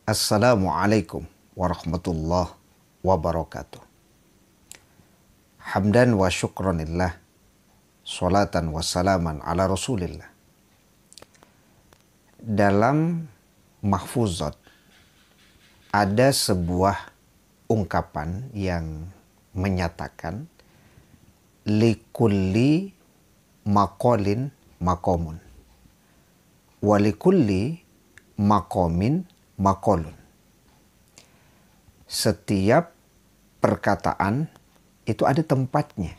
Assalamualaikum warahmatullahi wabarakatuh. Hamdan wa syukranillah, salatan wa salaman ala rasulillah. Dalam mahfuzat ada sebuah ungkapan yang menyatakan likulli maqalin maqamun walikulli maqamin maqalun. Setiap perkataan itu ada tempatnya,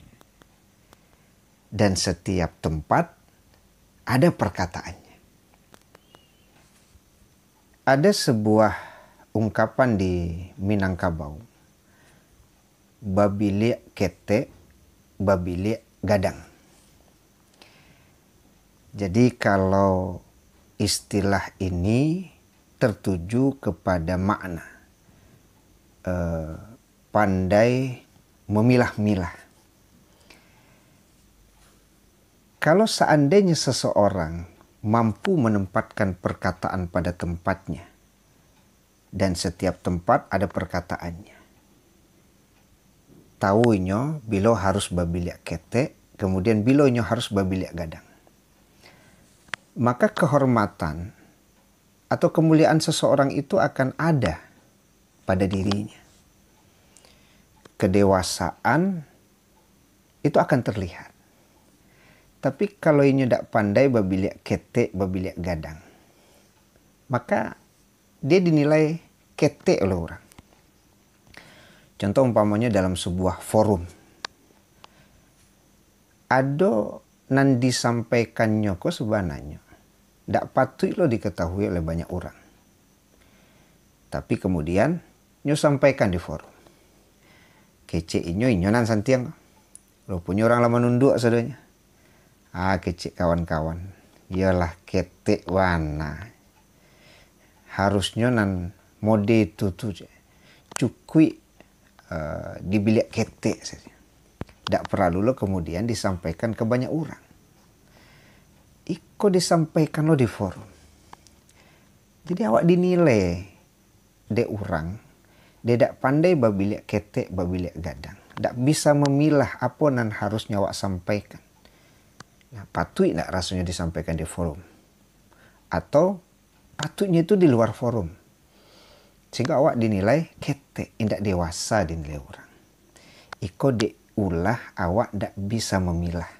dan setiap tempat ada perkataannya. Ada sebuah ungkapan di Minangkabau, babilia kete, babilia gadang. Jadi kalau istilah ini tertuju kepada makna pandai memilah-milah. Kalau seandainya seseorang mampu menempatkan perkataan pada tempatnya, dan setiap tempat ada perkataannya, taunya bilo harus babiliak kete, kemudian bilonya harus babiliak gadang, maka kehormatan atau kemuliaan seseorang itu akan ada pada dirinya. Kedewasaan itu akan terlihat. Tapi kalau ini tidak pandai babiliak kete, babiliak gadang, maka dia dinilai kete oleh orang. Contoh umpamanya dalam sebuah forum, ada nan disampaikannya kok sebenarnya tidak patut lo diketahui oleh banyak orang. Tapi kemudian nyo sampaikan di forum. Kece inyo nan santiang. Lo punya orang lama nunduk sadanya. Kece kawan-kawan. Yalah kete wana. Harusnya nan mode itu tuh cukui dibilik kete saja. Tidak perlu lo kemudian disampaikan ke banyak orang. Iko disampaikan lo di forum. Jadi awak dinilai de orang, dia tidak pandai babiliak kete, babiliak gadang. Tidak bisa memilah apa yang harusnya awak sampaikan. Nah, patut tidak rasanya disampaikan di forum. Atau patutnya itu di luar forum. Sehingga awak dinilai kete, tidak dewasa dinilai orang. Iko diulah awak tidak bisa memilah.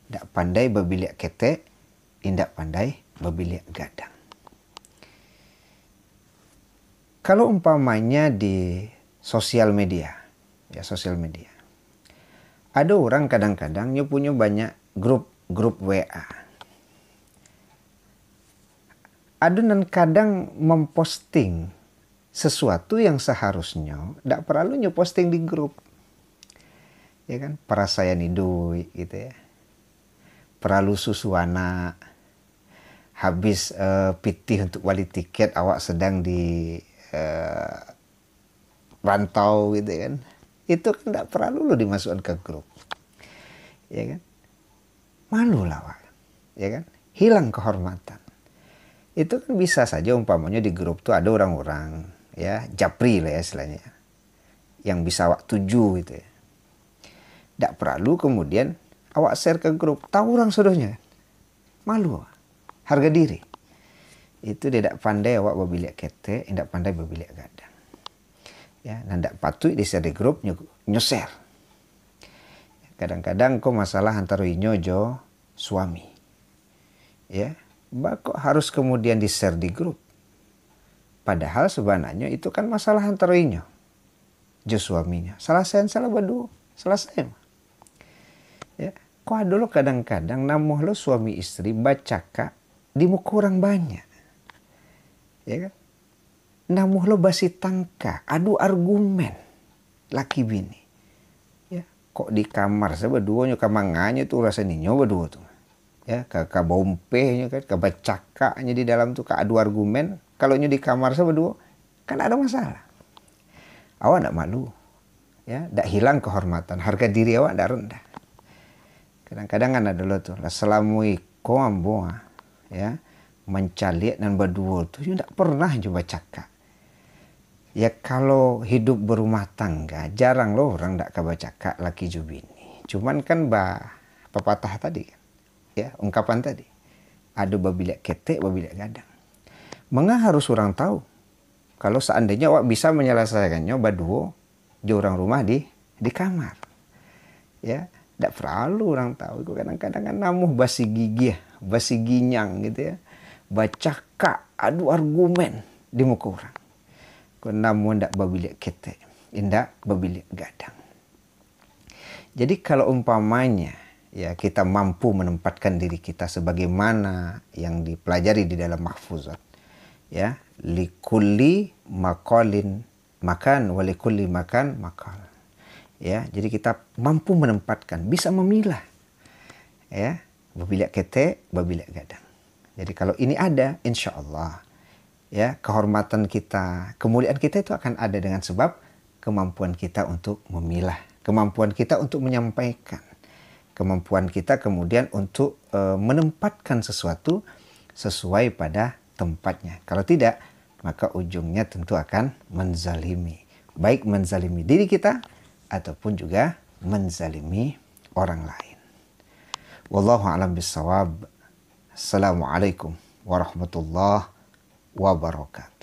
Tidak pandai babiliak kete, tidak pandai babiliak gadang. Kalau umpamanya di sosial media, ada orang kadang-kadang punya banyak grup WA. Ada yang kadang memposting sesuatu yang seharusnya tidak perlu posting di grup. Ya kan, perasaan hidup gitu ya. Perlu susu anak. Habis pitih untuk wali tiket, awak sedang di rantau gitu kan. Itu kan tidak perlu lo dimasukkan ke grup. Ya kan? Malu lah awak. Ya kan? Hilang kehormatan. Itu kan bisa saja umpamanya di grup tuh ada orang-orang ya, japri lah ya istilahnya. Yang bisa awak tuju gitu ya. Tidak perlu kemudian awak share ke grup. Tahu orang saudanya. Malu. Harga diri. Itu tidak pandai awak babiliak kete, tidak pandai babiliak gadang. Ya, dan tidak patut di-share di grup, nyo-share. Kadang-kadang kok masalah antara inyo jo suami. Ya, kok harus kemudian di-share di grup. Padahal sebenarnya itu kan masalah antara inyo jo suaminya. Selesai berdua, selesai. Ya, kok ada lo kadang-kadang namuh lo suami istri bacaka di muka orang banyak. Ya kan? Namuh lo basi tangka, adu argumen laki bini. Ya, kok di kamar seberdua nyo kamanganya tuh rasanya berdua tuh. Ya, ka bompehnya kan, ka bacakanya di dalam tuh ka adu argumen. Kalau nyo di kamar seberdua kan ada masalah. Awak ndak malu. Ya, ndak hilang kehormatan, harga diri awak ndak rendah. Kadang-kadang kan ada lo tuh, assalamualaikum ambo, ya, mencalik dan berdua tuh, tidak pernah coba cakap. Ya kalau hidup berumah tangga, jarang loh orang ndak kabaca kak laki jubini. Cuman kan pepatah tadi kan, ya ungkapan tadi. Adu babilak ketek, babilak gadang. Mengapa harus orang tahu? Kalau seandainya awak bisa menyelesaikannya baduo, di orang rumah di kamar. Ya, tidak perlu orang tahu. Itu kadang-kadang kan namuh basi gigi ya, basi ginyang gitu ya. Baca kak, adu argumen di muka orang. Namun tidak babilik ketek, tidak babilik gadang. Jadi kalau umpamanya ya kita mampu menempatkan diri kita sebagaimana yang dipelajari di dalam mahfuzat, ya likulli maqalin makan walikulli makan makal, ya jadi kita mampu menempatkan, bisa memilah, ya babilik ketek, babilik gadang. Jadi kalau ini ada, insya Allah ya kehormatan kita, kemuliaan kita itu akan ada dengan sebab kemampuan kita untuk memilah, kemampuan kita untuk menyampaikan, kemampuan kita kemudian untuk menempatkan sesuatu sesuai pada tempatnya. Kalau tidak, maka ujungnya tentu akan menzalimi, baik menzalimi diri kita ataupun juga menzalimi orang lain. Wallahu a'lam bishawab. Assalamualaikum warahmatullahi wabarakatuh.